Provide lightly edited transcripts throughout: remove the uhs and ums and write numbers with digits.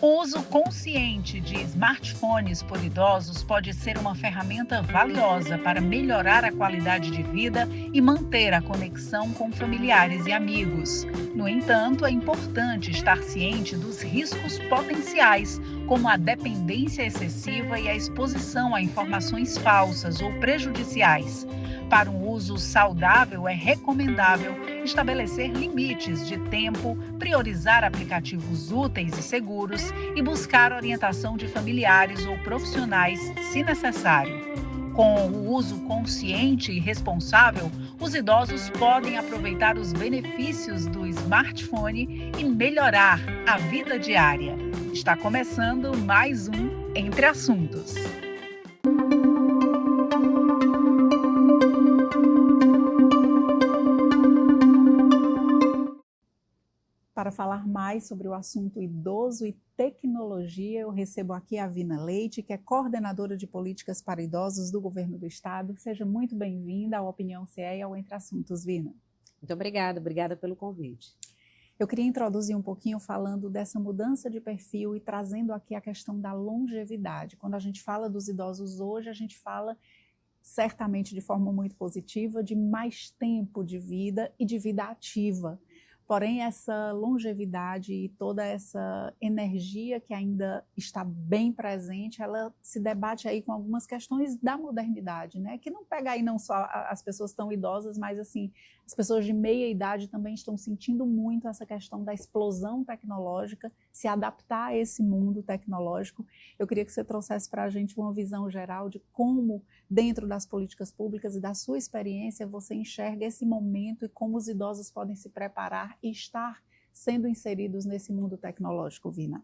O uso consciente de smartphones por idosos pode ser uma ferramenta valiosa para melhorar a qualidade de vida e manter a conexão com familiares e amigos. No entanto, é importante estar ciente dos riscos potenciais, como a dependência excessiva e a exposição a informações falsas ou prejudiciais. Para um uso saudável, é recomendável estabelecer limites de tempo, priorizar aplicativos úteis e seguros e buscar orientação de familiares ou profissionais, se necessário. Com o uso consciente e responsável, os idosos podem aproveitar os benefícios do smartphone e melhorar a vida diária. Está começando mais um Entre Assuntos. Para falar mais sobre o assunto idoso e tecnologia, eu recebo aqui a Vina Leite, que é coordenadora de políticas para idosos do Governo do Estado. Seja muito bem-vinda ao Opinião CE e ao Entre Assuntos, Vina. Muito obrigada pelo convite. Eu queria introduzir um pouquinho falando dessa mudança de perfil e trazendo aqui a questão da longevidade. Quando a gente fala dos idosos hoje, a gente fala certamente de forma muito positiva de mais tempo de vida e de vida ativa. Porém, essa longevidade e toda essa energia que ainda está bem presente, ela se debate aí com algumas questões da modernidade, né? Que não pega aí não só as pessoas tão idosas, mas assim, as pessoas de meia idade também estão sentindo muito essa questão da explosão tecnológica, se adaptar a esse mundo tecnológico. Eu queria que você trouxesse para a gente uma visão geral de como, dentro das políticas públicas e da sua experiência, você enxerga esse momento e como os idosos podem se preparar e estar sendo inseridos nesse mundo tecnológico, Vina.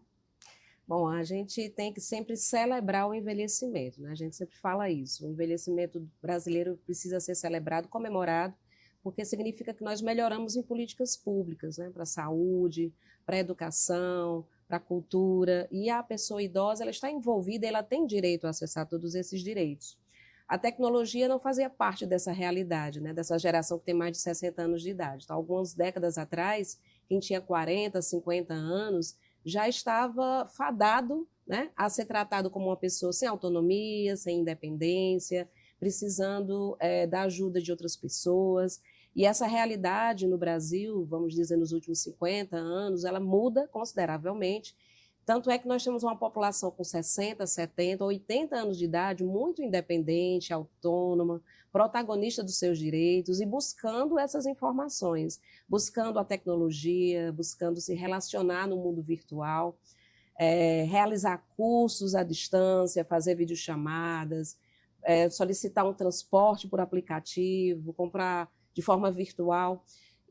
Bom, a gente tem que sempre celebrar o envelhecimento, né? A gente sempre fala isso. O envelhecimento brasileiro precisa ser celebrado, comemorado, porque significa que nós melhoramos em políticas públicas, né? Para a saúde, para a educação, para a cultura. E a pessoa idosa, ela está envolvida, ela tem direito a acessar todos esses direitos. A tecnologia não fazia parte dessa realidade, né, dessa geração que tem mais de 60 anos de idade. Então, algumas décadas atrás, quem tinha 40, 50 anos já estava fadado, né, a ser tratado como uma pessoa sem autonomia, sem independência, precisando da ajuda de outras pessoas. E essa realidade no Brasil, vamos dizer, nos últimos 50 anos, ela muda consideravelmente. Tanto é que nós temos uma população com 60, 70, 80 anos de idade, muito independente, autônoma, protagonista dos seus direitos e buscando essas informações, buscando a tecnologia, buscando se relacionar no mundo virtual, realizar cursos à distância, fazer videochamadas, solicitar um transporte por aplicativo, comprar de forma virtual.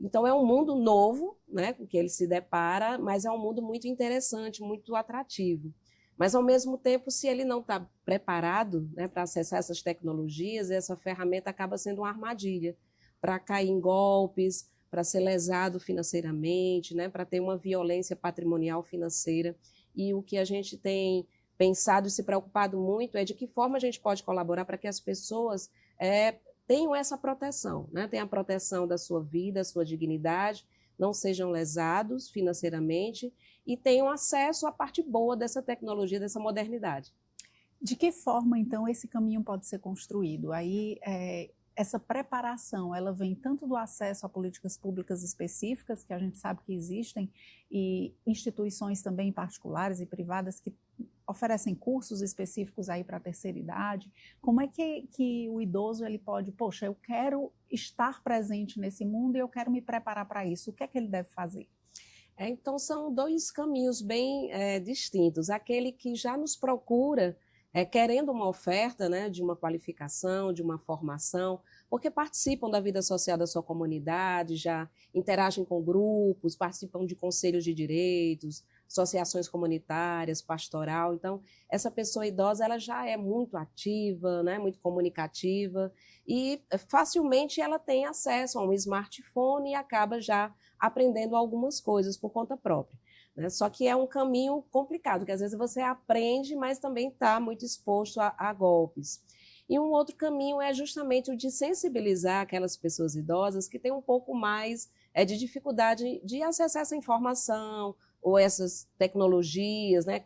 Então, é um mundo novo, né, com que ele se depara, mas é um mundo muito interessante, muito atrativo. Mas, ao mesmo tempo, se ele não está preparado, né, para acessar essas tecnologias, essa ferramenta acaba sendo uma armadilha para cair em golpes, para ser lesado financeiramente, né, para ter uma violência patrimonial financeira. E o que a gente tem pensado e se preocupado muito é de que forma a gente pode colaborar para que as pessoas tenham essa proteção, né? Tenham a proteção da sua vida, sua dignidade, não sejam lesados financeiramente e tenham acesso à parte boa dessa tecnologia, dessa modernidade. De que forma, então, esse caminho pode ser construído? Aí, essa preparação, ela vem tanto do acesso a políticas públicas específicas, que a gente sabe que existem, e instituições também particulares e privadas que oferecem cursos específicos aí para a terceira idade. Como é que o idoso ele pode, poxa, eu quero estar presente nesse mundo e eu quero me preparar para isso. O que é que ele deve fazer? Então, são dois caminhos bem distintos. Aquele que já nos procura querendo uma oferta, né, de uma qualificação, de uma formação, porque participam da vida social da sua comunidade, já interagem com grupos, participam de conselhos de direitos, associações comunitárias, pastoral. Então, essa pessoa idosa ela já é muito ativa, né, muito comunicativa e facilmente ela tem acesso a um smartphone e acaba já aprendendo algumas coisas por conta própria. Né? Só que é um caminho complicado, que às vezes você aprende, mas também está muito exposto a golpes. E um outro caminho é justamente o de sensibilizar aquelas pessoas idosas que têm um pouco mais de dificuldade de acessar essa informação, ou essas tecnologias, né,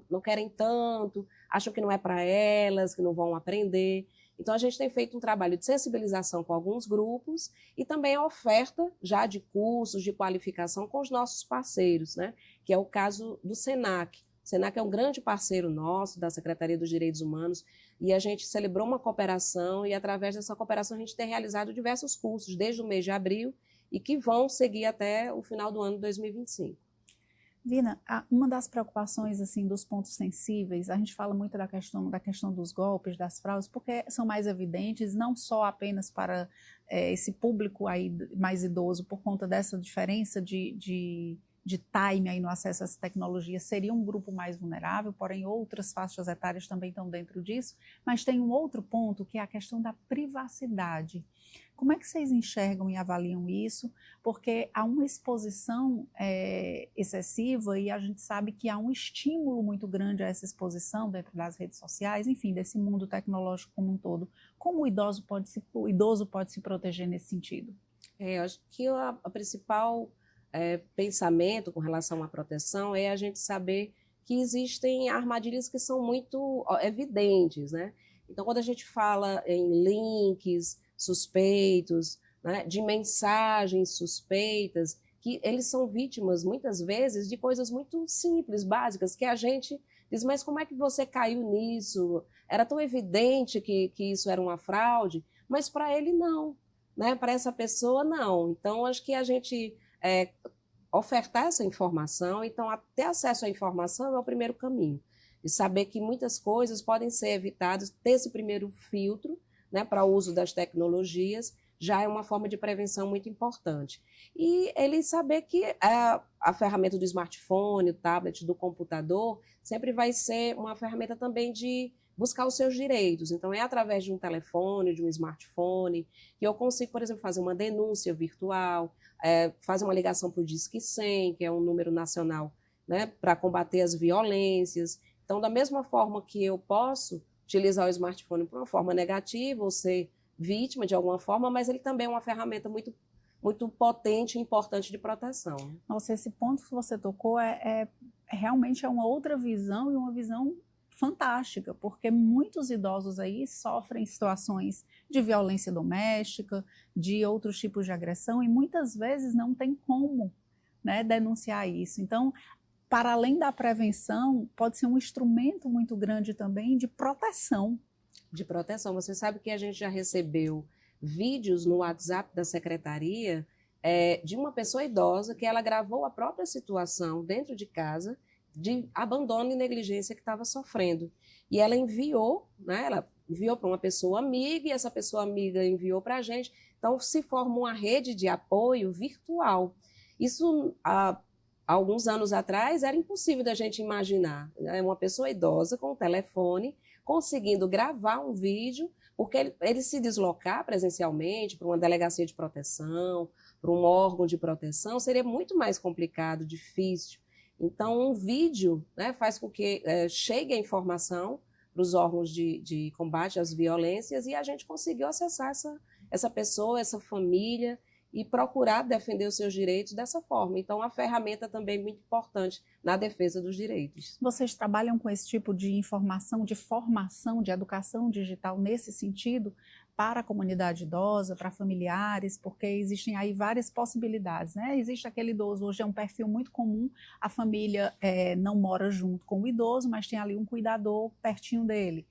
não querem tanto, acham que não é para elas, que não vão aprender. Então, a gente tem feito um trabalho de sensibilização com alguns grupos e também a oferta já de cursos, de qualificação com os nossos parceiros, né? Que é o caso do SENAC. O SENAC é um grande parceiro nosso, da Secretaria dos Direitos Humanos, e a gente celebrou uma cooperação e, através dessa cooperação, a gente tem realizado diversos cursos desde o mês de abril e que vão seguir até o final do ano de 2025. Vina, uma das preocupações assim dos pontos sensíveis, a gente fala muito da questão dos golpes, das fraudes, porque são mais evidentes, não só apenas para esse público aí mais idoso, por conta dessa diferença de time aí no acesso a essa tecnologia, seria um grupo mais vulnerável, porém outras faixas etárias também estão dentro disso, mas tem um outro ponto que é a questão da privacidade. Como é que vocês enxergam e avaliam isso? Porque há uma exposição excessiva e a gente sabe que há um estímulo muito grande a essa exposição dentro das redes sociais, enfim, desse mundo tecnológico como um todo. Como o idoso pode se proteger nesse sentido? Eu acho que a principal pensamento com relação à proteção é a gente saber que existem armadilhas que são muito evidentes, né? Então, quando a gente fala em links suspeitos, né, de mensagens suspeitas, que eles são vítimas, muitas vezes, de coisas muito simples, básicas, que a gente diz, mas como é que você caiu nisso? Era tão evidente que isso era uma fraude, mas para ele não, né? Para essa pessoa não. Então, acho que a gente ofertar essa informação, então ter acesso à informação é o primeiro caminho, de saber que muitas coisas podem ser evitadas, ter esse primeiro filtro, né, para o uso das tecnologias, já é uma forma de prevenção muito importante. E ele saber que a ferramenta do smartphone, o tablet, do computador, sempre vai ser uma ferramenta também de buscar os seus direitos. Então, é através de um telefone, de um smartphone, que eu consigo, por exemplo, fazer uma denúncia virtual, fazer uma ligação para o Disque 100, que é um número nacional, né, para combater as violências. Então, da mesma forma que eu posso utilizar o smartphone por uma forma negativa ou ser vítima de alguma forma, mas ele também é uma ferramenta muito, muito potente e importante de proteção. Nossa, esse ponto que você tocou realmente é uma outra visão e uma visão fantástica, porque muitos idosos aí sofrem situações de violência doméstica, de outros tipos de agressão e muitas vezes não tem como, né, denunciar isso. Então, para além da prevenção, pode ser um instrumento muito grande também de proteção. De proteção. Você sabe que a gente já recebeu vídeos no WhatsApp da secretaria de uma pessoa idosa que ela gravou a própria situação dentro de casa de abandono e negligência que estava sofrendo. E ela enviou, né, ela enviou para uma pessoa amiga e essa pessoa amiga enviou para a gente. Então, se forma uma rede de apoio virtual. Isso, há alguns anos atrás, era impossível da gente imaginar, né? Uma pessoa idosa com um telefone conseguindo gravar um vídeo, porque ele se deslocar presencialmente para uma delegacia de proteção, para um órgão de proteção, seria muito mais complicado, difícil. Então, um vídeo, né, faz com que chegue a informação para os órgãos de combate às violências e a gente conseguiu acessar essa pessoa, essa família e procurar defender os seus direitos dessa forma. Então, a ferramenta também é muito importante na defesa dos direitos. Vocês trabalham com esse tipo de informação, de formação, de educação digital nesse sentido? Para a comunidade idosa, para familiares, porque existem aí várias possibilidades, né? Existe aquele idoso, hoje é um perfil muito comum, a família não mora junto com o idoso, mas tem ali um cuidador pertinho dele.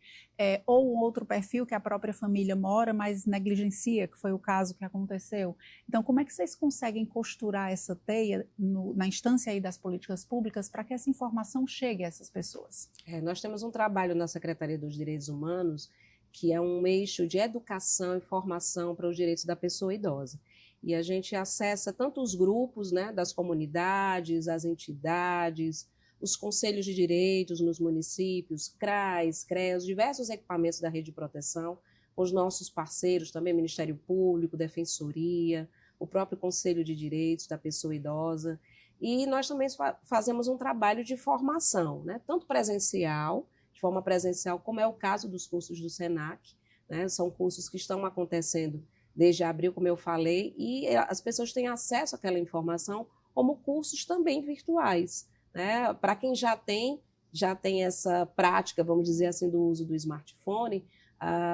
Ou um outro perfil que a própria família mora, mas negligencia, que foi o caso que aconteceu. Então, como é que vocês conseguem costurar essa teia na instância aí das políticas públicas para que essa informação chegue a essas pessoas? Nós temos um trabalho na Secretaria dos Direitos Humanos que é um eixo de educação e formação para os direitos da pessoa idosa. E a gente acessa tanto os grupos, né, das comunidades, as entidades, os conselhos de direitos nos municípios, CRAs, CREAs, diversos equipamentos da rede de proteção, com os nossos parceiros também, Ministério Público, Defensoria, o próprio Conselho de Direitos da Pessoa Idosa. E nós também fazemos um trabalho de formação, né, tanto presencial, de forma presencial, como é o caso dos cursos do SENAC, né? São cursos que estão acontecendo desde abril, como eu falei, e as pessoas têm acesso àquela informação como cursos também virtuais, né? Para quem já tem essa prática, vamos dizer assim, do uso do smartphone,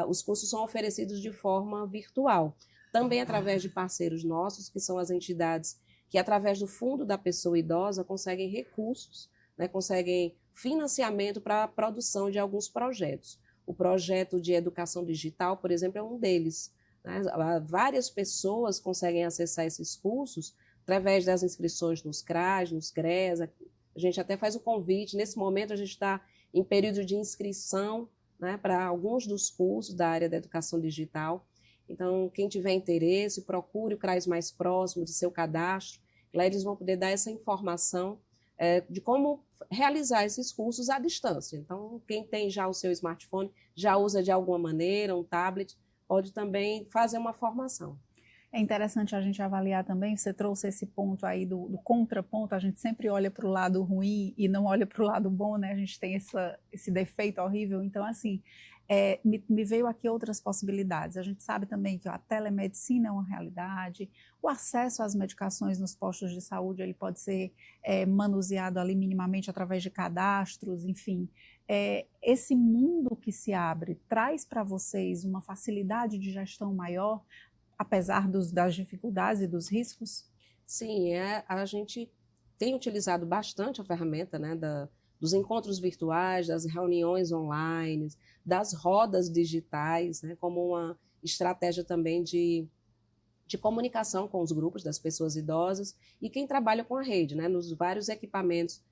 os cursos são oferecidos de forma virtual. Também através de parceiros nossos, que são as entidades que, através do Fundo da Pessoa Idosa, conseguem recursos, né, conseguem financiamento para a produção de alguns projetos. O projeto de educação digital, por exemplo, é um deles, né? Várias pessoas conseguem acessar esses cursos através das inscrições nos CRAs, nos CREs. A gente até faz o convite. Nesse momento, a gente está em período de inscrição, né, para alguns dos cursos da área da educação digital. Então, quem tiver interesse, procure o CRAS mais próximo de seu cadastro. Lá eles vão poder dar essa informação de como realizar esses cursos à distância. Então, quem tem já o seu smartphone, já usa de alguma maneira, um tablet, pode também fazer uma formação. É interessante a gente avaliar também, você trouxe esse ponto aí do contraponto, a gente sempre olha para o lado ruim e não olha para o lado bom, né? A gente tem esse defeito horrível. Então, assim, me veio aqui outras possibilidades. A gente sabe também que a telemedicina é uma realidade, o acesso às medicações nos postos de saúde ele pode ser manuseado ali minimamente através de cadastros, enfim. Esse mundo que se abre traz para vocês uma facilidade de gestão maior, apesar das dificuldades e dos riscos? Sim, a gente tem utilizado bastante a ferramenta, né, dos encontros virtuais, das reuniões online, das rodas digitais, né, como uma estratégia também de comunicação com os grupos das pessoas idosas e quem trabalha com a rede, né, nos vários equipamentos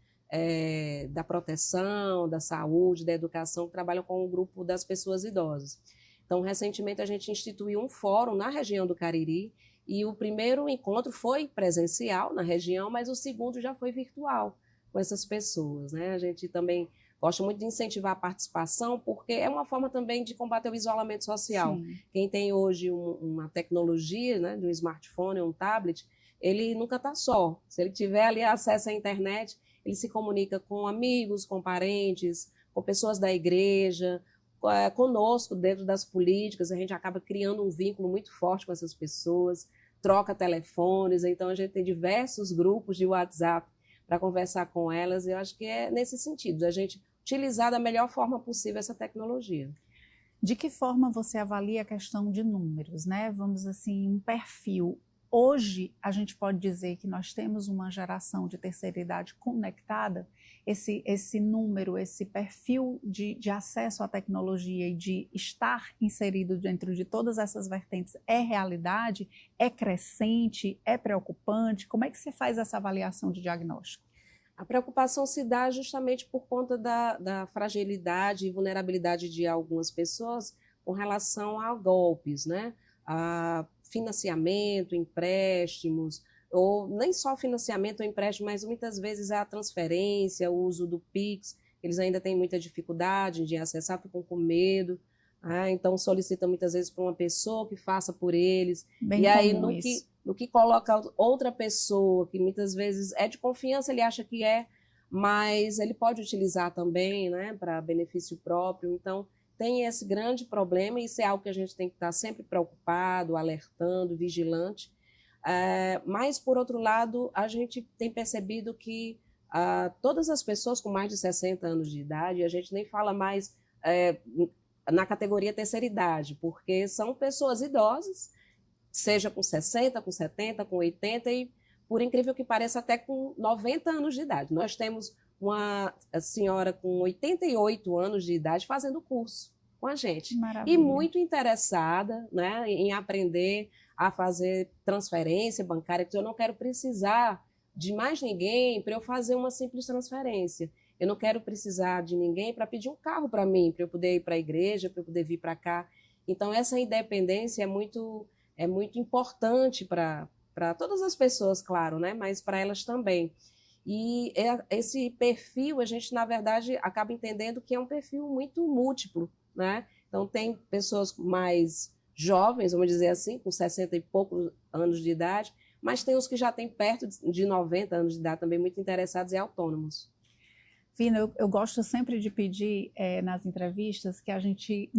da proteção, da saúde, da educação, que trabalham com o grupo das pessoas idosas. Então, recentemente, a gente instituiu um fórum na região do Cariri e o primeiro encontro foi presencial na região, mas o segundo já foi virtual com essas pessoas, né? A gente também gosta muito de incentivar a participação, porque é uma forma também de combater o isolamento social. Sim. Quem tem hoje uma tecnologia, né, de um smartphone, um tablet, ele nunca está só. Se ele tiver ali acesso à internet, ele se comunica com amigos, com parentes, com pessoas da igreja, conosco dentro das políticas, a gente acaba criando um vínculo muito forte com essas pessoas, troca telefones, então a gente tem diversos grupos de WhatsApp para conversar com elas, e eu acho que é nesse sentido, a gente utilizar da melhor forma possível essa tecnologia. De que forma você avalia a questão de números, né? Vamos assim, um perfil. Hoje, a gente pode dizer que nós temos uma geração de terceira idade conectada, esse número, esse perfil de acesso à tecnologia e de estar inserido dentro de todas essas vertentes é realidade, é crescente, é preocupante? Como é que você faz essa avaliação de diagnóstico? A preocupação se dá justamente por conta da fragilidade e vulnerabilidade de algumas pessoas com relação a golpes, né? A financiamento, empréstimos, ou nem só financiamento ou empréstimo, mas muitas vezes a transferência, o uso do Pix, eles ainda têm muita dificuldade de acessar, ficam com medo, então solicitam muitas vezes para uma pessoa que faça por eles, Bem e aí no que coloca outra pessoa, que muitas vezes é de confiança, ele acha que mas ele pode utilizar também, né, para benefício próprio, então tem esse grande problema, e isso é algo que a gente tem que estar sempre preocupado, alertando, vigilante. Mas, por outro lado, a gente tem percebido que todas as pessoas com mais de 60 anos de idade, a gente nem fala mais na categoria terceira idade, porque são pessoas idosas, seja com 60, com 70, com 80 e, por incrível que pareça, até com 90 anos de idade. Nós temos uma senhora com 88 anos de idade fazendo curso com a gente. Maravilha. E muito interessada, né, em aprender a fazer transferência bancária, que eu não quero precisar de mais ninguém para eu fazer uma simples transferência. Eu não quero precisar de ninguém para pedir um carro para mim, para eu poder ir para a igreja, para eu poder vir para cá. Então, essa independência é muito importante para todas as pessoas, claro, né, mas para elas também. E esse perfil, a gente, na verdade, acaba entendendo que é um perfil muito múltiplo, né? Então, tem pessoas mais jovens, vamos dizer assim, com 60 e poucos anos de idade, mas tem os que já têm perto de 90 anos de idade, também muito interessados e autônomos. Fina, eu gosto sempre de pedir nas entrevistas que a gente,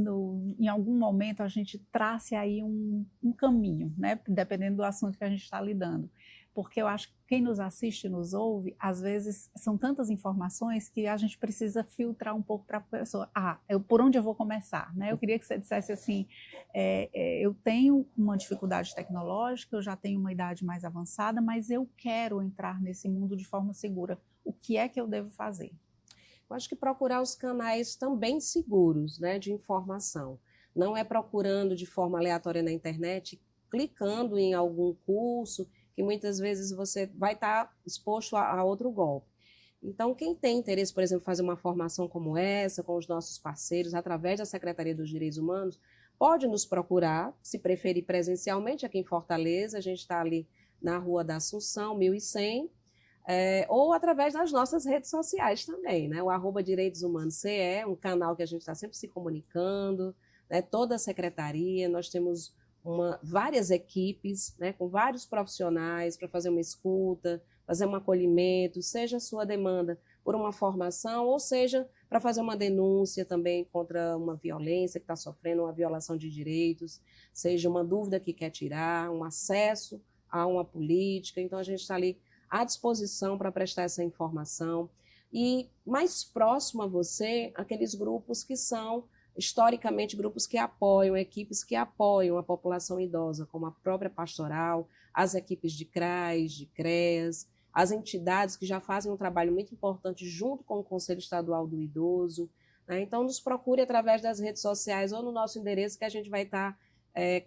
em algum momento, a gente trace aí um caminho, né? Dependendo do assunto que a gente está lidando. Porque eu acho quem nos assiste e nos ouve, às vezes são tantas informações que a gente precisa filtrar um pouco para a pessoa. Por onde eu vou começar? Né? Eu queria que você dissesse assim, eu tenho uma dificuldade tecnológica, eu já tenho uma idade mais avançada, mas eu quero entrar nesse mundo de forma segura. O que é que eu devo fazer? Eu acho que procurar os canais também seguros, né, de informação. Não é procurando de forma aleatória na internet, clicando em algum curso, que muitas vezes você vai estar exposto a outro golpe. Então, quem tem interesse, por exemplo, em fazer uma formação como essa, com os nossos parceiros, através da Secretaria dos Direitos Humanos, pode nos procurar, se preferir presencialmente aqui em Fortaleza, a gente está ali na Rua da Assunção, 1100, ou através das nossas redes sociais também, né? O @Direitos Humanos CE, um canal que a gente está sempre se comunicando, né? Toda a secretaria, nós temos várias equipes, né, com vários profissionais para fazer uma escuta, fazer um acolhimento, seja a sua demanda por uma formação, ou seja, para fazer uma denúncia também contra uma violência que está sofrendo, uma violação de direitos, seja uma dúvida que quer tirar, um acesso a uma política. Então, a gente está ali à disposição para prestar essa informação. E mais próximo a você, aqueles grupos que são historicamente grupos que apoiam, equipes que apoiam a população idosa, como a própria pastoral, as equipes de CRAS, de CREAS, as entidades que já fazem um trabalho muito importante junto com o Conselho Estadual do Idoso, né? Então, nos procure através das redes sociais ou no nosso endereço, que a gente vai estar,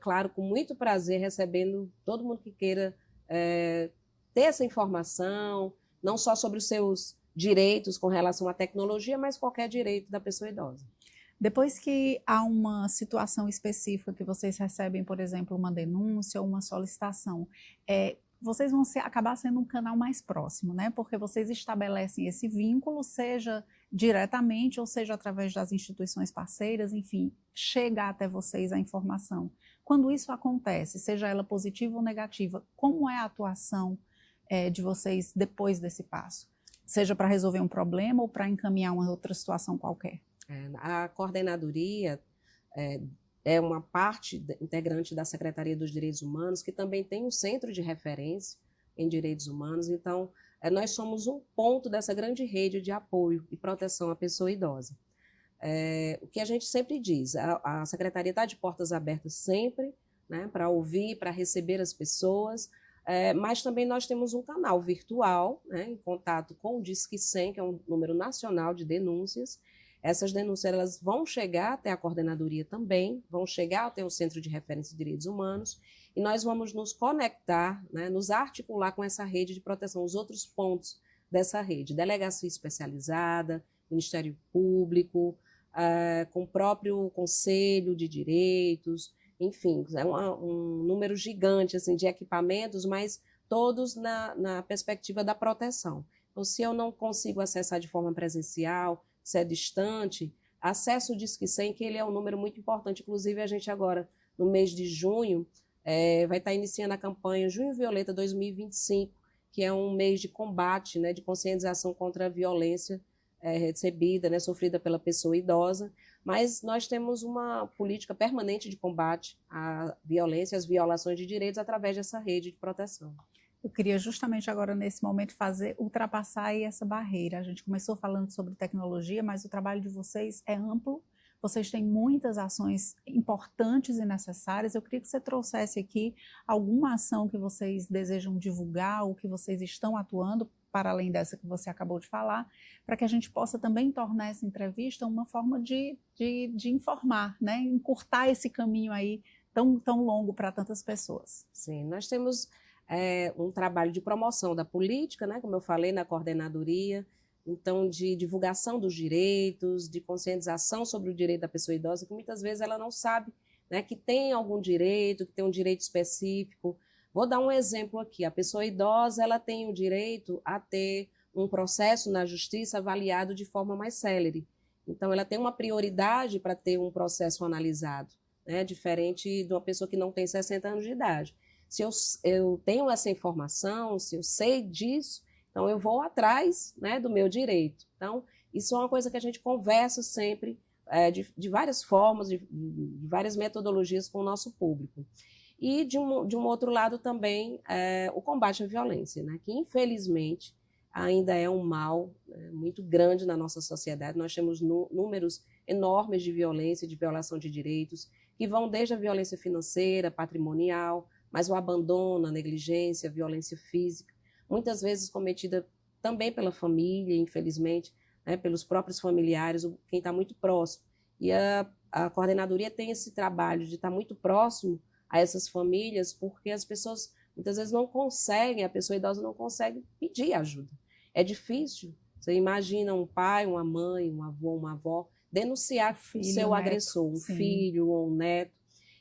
claro, com muito prazer, recebendo todo mundo que queira ter essa informação, não só sobre os seus direitos com relação à tecnologia, mas qualquer direito da pessoa idosa. Depois que há uma situação específica que vocês recebem, por exemplo, uma denúncia ou uma solicitação, vocês vão acabar sendo um canal mais próximo, né? Porque vocês estabelecem esse vínculo, seja diretamente ou seja através das instituições parceiras, enfim, chega até vocês a informação. Quando isso acontece, seja ela positiva ou negativa, como é a atuação de vocês depois desse passo? Seja para resolver um problema ou para encaminhar uma outra situação qualquer? A coordenadoria é uma parte integrante da Secretaria dos Direitos Humanos, que também tem um centro de referência em direitos humanos. Então, nós somos um ponto dessa grande rede de apoio e proteção à pessoa idosa. O que a gente sempre diz, a Secretaria está de portas abertas sempre, né, para ouvir, para receber as pessoas, mas também nós temos um canal virtual, né, em contato com o Disque 100, que é um número nacional de denúncias. Essas denúncias elas vão chegar até a coordenadoria também, vão chegar até o Centro de Referência de Direitos Humanos, e nós vamos nos conectar, né, nos articular com essa rede de proteção, os outros pontos dessa rede, delegacia especializada, Ministério Público, com o próprio Conselho de Direitos, enfim, é um número gigante assim, de equipamentos, mas todos na perspectiva da proteção. Então, se eu não consigo acessar de forma presencial, se é distante, acesse o Disque 100, que ele é um número muito importante. Inclusive, a gente agora, no mês de junho, vai estar iniciando a campanha Junho Violeta 2025, que é um mês de combate, né, de conscientização contra a violência recebida, né, sofrida pela pessoa idosa. Mas nós temos uma política permanente de combate à violência, às violações de direitos, através dessa rede de proteção. Eu queria justamente agora, nesse momento, ultrapassar aí essa barreira. A gente começou falando sobre tecnologia, mas o trabalho de vocês é amplo, vocês têm muitas ações importantes e necessárias. Eu queria que você trouxesse aqui alguma ação que vocês desejam divulgar ou que vocês estão atuando, para além dessa que você acabou de falar, para que a gente possa também tornar essa entrevista uma forma de informar, né? Encurtar esse caminho aí tão longo para tantas pessoas. Sim, nós temos um trabalho de promoção da política, né, como eu falei, na coordenadoria, então de divulgação dos direitos, de conscientização sobre o direito da pessoa idosa, que muitas vezes ela não sabe, né, que tem algum direito, que tem um direito específico. Vou dar um exemplo aqui, a pessoa idosa ela tem o direito a ter um processo na justiça avaliado de forma mais célere, então ela tem uma prioridade para ter um processo analisado, né, diferente de uma pessoa que não tem 60 anos de idade. Se eu tenho essa informação, se eu sei disso, então eu vou atrás, né, do meu direito. Então, isso é uma coisa que a gente conversa sempre de várias formas, de várias metodologias com o nosso público. E, de um outro lado, também, o combate à violência, né? Que, infelizmente, ainda é um mal muito grande na nossa sociedade. Nós temos números enormes de violência, de violação de direitos, que vão desde a violência financeira, patrimonial, mas o abandono, a negligência, a violência física, muitas vezes cometida também pela família, infelizmente, né, pelos próprios familiares, quem está muito próximo. E a coordenadoria tem esse trabalho de estar muito próximo a essas famílias, porque as pessoas muitas vezes não conseguem, a pessoa idosa não consegue pedir ajuda. É difícil. Você imagina um pai, uma mãe, um avô, uma avó denunciar o seu agressor, um filho ou um neto.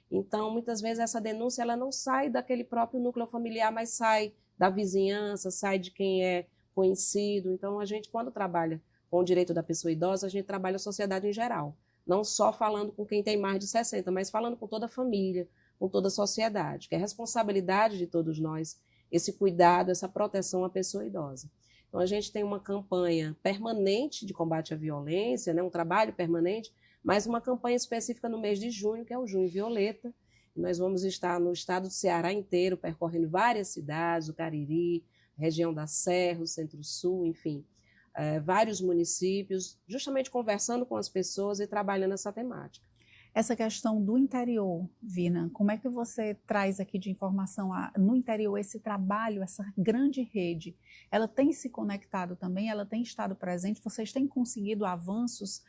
Então, muitas vezes essa denúncia ela não sai daquele próprio núcleo familiar, mas sai da vizinhança, sai de quem é conhecido. Então, a gente, quando trabalha com o direito da pessoa idosa, a gente trabalha a sociedade em geral. Não só falando com quem tem mais de 60, mas falando com toda a família, com toda a sociedade, que é responsabilidade de todos nós, esse cuidado, essa proteção à pessoa idosa. Então, a gente tem uma campanha permanente de combate à violência, né, um trabalho permanente, mas uma campanha específica no mês de junho, que é o Junho Violeta. Nós vamos estar no estado do Ceará inteiro, percorrendo várias cidades, o Cariri, região da Serra, o Centro-Sul, enfim, vários municípios, justamente conversando com as pessoas e trabalhando essa temática. Essa questão do interior, Vina, como é que você traz aqui de informação no interior esse trabalho, essa grande rede? Ela tem se conectado também, ela tem estado presente, vocês têm conseguido avanços,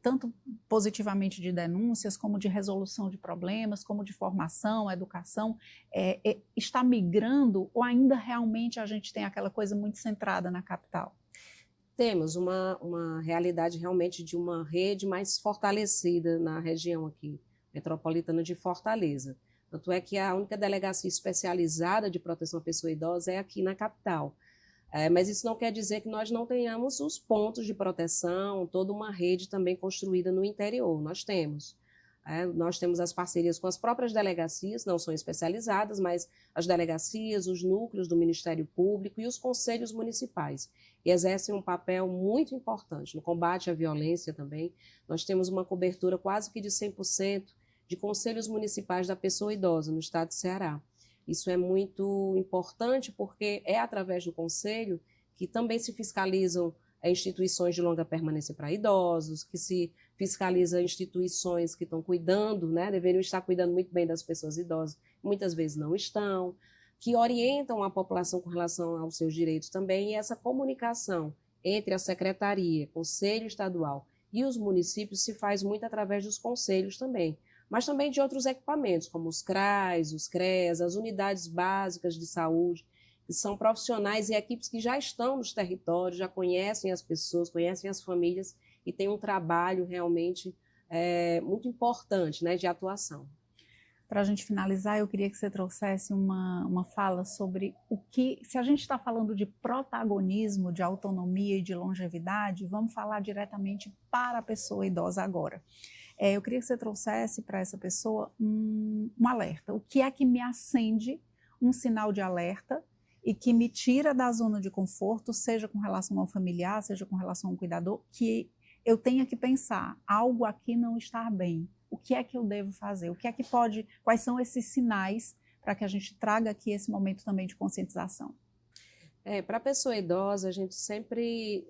tanto positivamente de denúncias, como de resolução de problemas, como de formação, educação, está migrando ou ainda realmente a gente tem aquela coisa muito centrada na capital? Temos uma realidade realmente de uma rede mais fortalecida na região aqui, metropolitana de Fortaleza. Tanto é que a única delegacia especializada de proteção à pessoa idosa é aqui na capital. Mas isso não quer dizer que nós não tenhamos os pontos de proteção, toda uma rede também construída no interior. Nós temos. Nós temos as parcerias com as próprias delegacias, não são especializadas, mas as delegacias, os núcleos do Ministério Público e os conselhos municipais, e exercem um papel muito importante no combate à violência também. Nós temos uma cobertura quase que de 100% de conselhos municipais da pessoa idosa no estado do Ceará. Isso é muito importante porque é através do conselho que também se fiscalizam instituições de longa permanência para idosos, que se fiscaliza instituições que estão cuidando, né, deveriam estar cuidando muito bem das pessoas idosas, muitas vezes não estão, que orientam a população com relação aos seus direitos também, e essa comunicação entre a Secretaria, Conselho Estadual e os municípios se faz muito através dos conselhos também, mas também de outros equipamentos, como os CRAs, os CREAs, as unidades básicas de saúde, que são profissionais e equipes que já estão nos territórios, já conhecem as pessoas, conhecem as famílias e têm um trabalho realmente muito importante, né, de atuação. Para a gente finalizar, eu queria que você trouxesse uma fala sobre o que, se a gente está falando de protagonismo, de autonomia e de longevidade, vamos falar diretamente para a pessoa idosa agora. Eu queria que você trouxesse para essa pessoa um alerta. O que é que me acende um sinal de alerta e que me tira da zona de conforto, seja com relação ao familiar, seja com relação ao cuidador, que eu tenha que pensar, algo aqui não está bem. O que é que eu devo fazer? O que é que pode, quais são esses sinais para que a gente traga aqui esse momento também de conscientização? Para a pessoa idosa, a gente sempre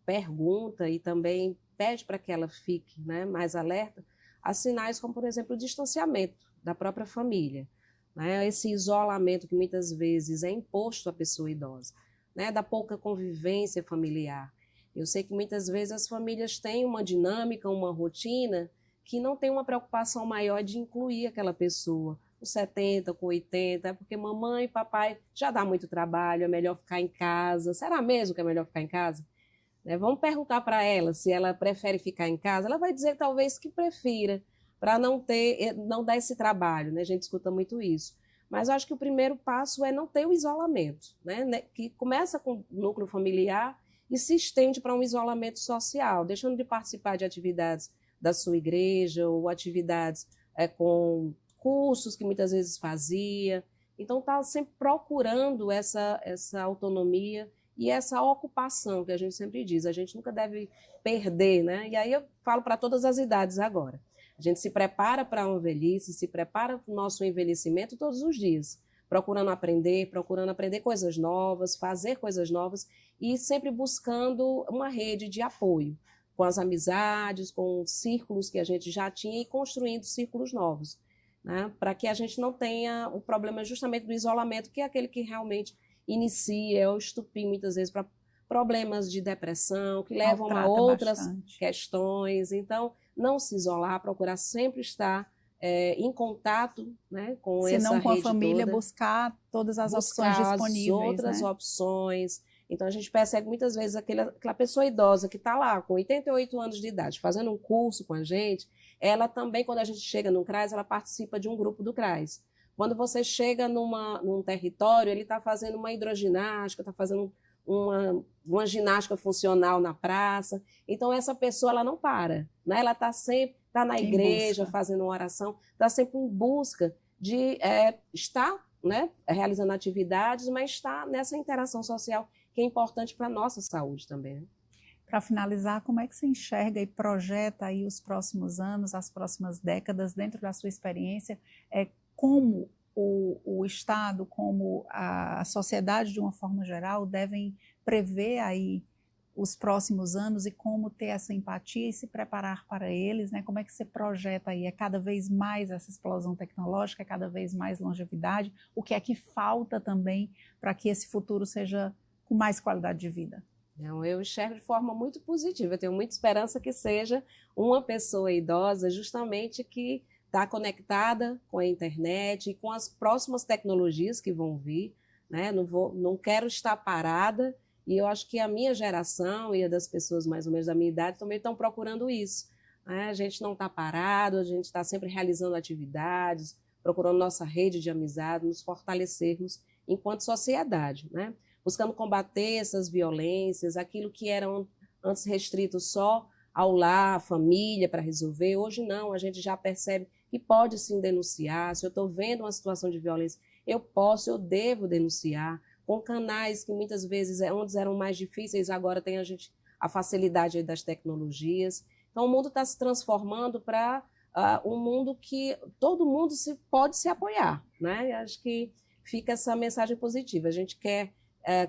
pergunta e também pede para que ela fique, né, mais alerta a sinais como, por exemplo, o distanciamento da própria família, né, esse isolamento que muitas vezes é imposto à pessoa idosa, né, da pouca convivência familiar. Eu sei que muitas vezes as famílias têm uma dinâmica, uma rotina que não tem uma preocupação maior de incluir aquela pessoa, com 70, com 80, porque mamãe e papai já dá muito trabalho, é melhor ficar em casa. Será mesmo que é melhor ficar em casa? Vamos perguntar para ela se ela prefere ficar em casa. Ela vai dizer talvez que prefira, para não dar esse trabalho, né? A gente escuta muito isso. Mas eu acho que o primeiro passo é não ter o isolamento, né? Que começa com o núcleo familiar e se estende para um isolamento social, deixando de participar de atividades da sua igreja ou atividades com cursos que muitas vezes fazia. Então, está sempre procurando essa autonomia e essa ocupação que a gente sempre diz. A gente nunca deve perder, né? E aí eu falo para todas as idades agora. A gente se prepara para uma velhice, se prepara para o nosso envelhecimento todos os dias, procurando aprender coisas novas, fazer coisas novas e sempre buscando uma rede de apoio, com as amizades, com círculos que a gente já tinha e construindo círculos novos, né? Para que a gente não tenha o problema justamente do isolamento, que é aquele que realmente inicia, é o estupim muitas vezes para problemas de depressão, que levam a outras questões. Então, não se isolar, procurar sempre estar em contato, né, com essa rede toda. Se não com a família, buscar todas as opções disponíveis. As outras opções. Então, a gente percebe muitas vezes aquela pessoa idosa que está lá com 88 anos de idade, fazendo um curso com a gente, ela também, quando a gente chega no CRAS, ela participa de um grupo do CRAS. Quando você chega num território, ele está fazendo uma hidroginástica, está fazendo uma ginástica funcional na praça. Então, essa pessoa ela não para, né? Ela está sempre na igreja, fazendo uma oração, está sempre em busca de estar, né, realizando atividades, mas está nessa interação social que é importante para a nossa saúde também, né? Para finalizar, como é que você enxerga e projeta aí os próximos anos, as próximas décadas, dentro da sua experiência, como o Estado, como a sociedade de uma forma geral devem prever aí os próximos anos e como ter essa empatia e se preparar para eles, né? Como é que você projeta aí? É cada vez mais essa explosão tecnológica, é cada vez mais longevidade? O que é que falta também para que esse futuro seja com mais qualidade de vida? Não, eu enxergo de forma muito positiva, eu tenho muita esperança que seja uma pessoa idosa justamente que está conectada com a internet e com as próximas tecnologias que vão vir, né? Não quero estar parada, e eu acho que a minha geração e a das pessoas mais ou menos da minha idade também estão procurando isso, né? A gente não está parado, a gente está sempre realizando atividades, procurando nossa rede de amizade, nos fortalecermos enquanto sociedade, né? Buscando combater essas violências, aquilo que eram antes restrito só ao lar, à família para resolver. Hoje não, a gente já percebe que pode sim denunciar. Se eu estou vendo uma situação de violência, eu devo denunciar, com canais que muitas vezes antes eram mais difíceis, agora tem a facilidade das tecnologias. Então o mundo está se transformando para um mundo que todo mundo pode se apoiar, né? Eu acho que fica essa mensagem positiva. A gente quer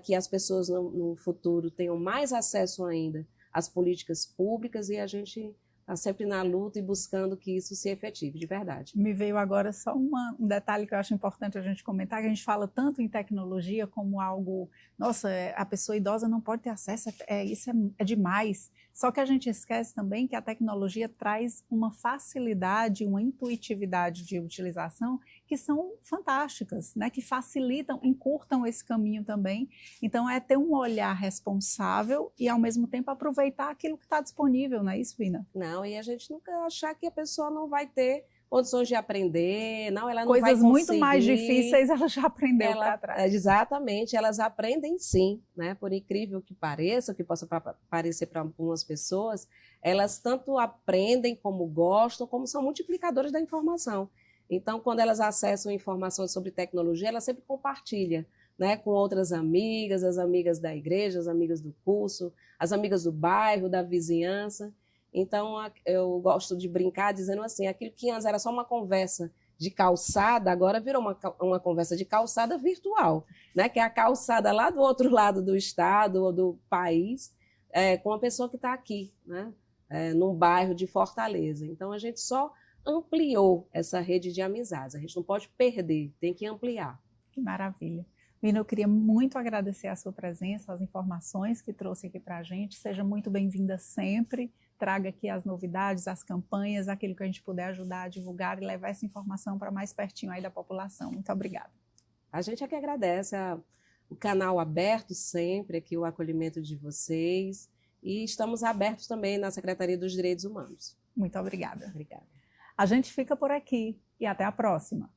que as pessoas no futuro tenham mais acesso ainda às políticas públicas e a gente está sempre na luta e buscando que isso se efetive de verdade. Me veio agora só um detalhe que eu acho importante a gente comentar, que a gente fala tanto em tecnologia como algo, nossa, a pessoa idosa não pode ter acesso, isso é demais. Só que a gente esquece também que a tecnologia traz uma facilidade, uma intuitividade de utilização que são fantásticas, né? Que facilitam, encurtam esse caminho também. Então, é ter um olhar responsável e, ao mesmo tempo, aproveitar aquilo que está disponível, não é isso, Vina? Não, e a gente nunca achar que a pessoa não vai ter condições de aprender, não, ela não vai conseguir. Coisas muito mais difíceis ela já aprendeu para trás. Exatamente, elas aprendem sim, né? Por incrível que pareça, que possa parecer para algumas pessoas, elas tanto aprendem como gostam, como são multiplicadores da informação. Então, quando elas acessam informações sobre tecnologia, ela sempre compartilha, né, com outras amigas, as amigas da igreja, as amigas do curso, as amigas do bairro, da vizinhança. Então, eu gosto de brincar dizendo assim, aquilo que antes era só uma conversa de calçada, agora virou uma conversa de calçada virtual, né, que é a calçada lá do outro lado do estado ou do país, com uma pessoa que está aqui, né, num bairro de Fortaleza. Então, a gente só ampliou essa rede de amizades. A gente não pode perder, tem que ampliar. Que maravilha. Vina, eu queria muito agradecer a sua presença, as informações que trouxe aqui para a gente. Seja muito bem-vinda sempre. Traga aqui as novidades, as campanhas, aquilo que a gente puder ajudar a divulgar e levar essa informação para mais pertinho aí da população. Muito obrigada. A gente é que agradece o canal aberto sempre, aqui o acolhimento de vocês. E estamos abertos também na Secretaria dos Direitos Humanos. Muito obrigada. Obrigada. A gente fica por aqui e até a próxima.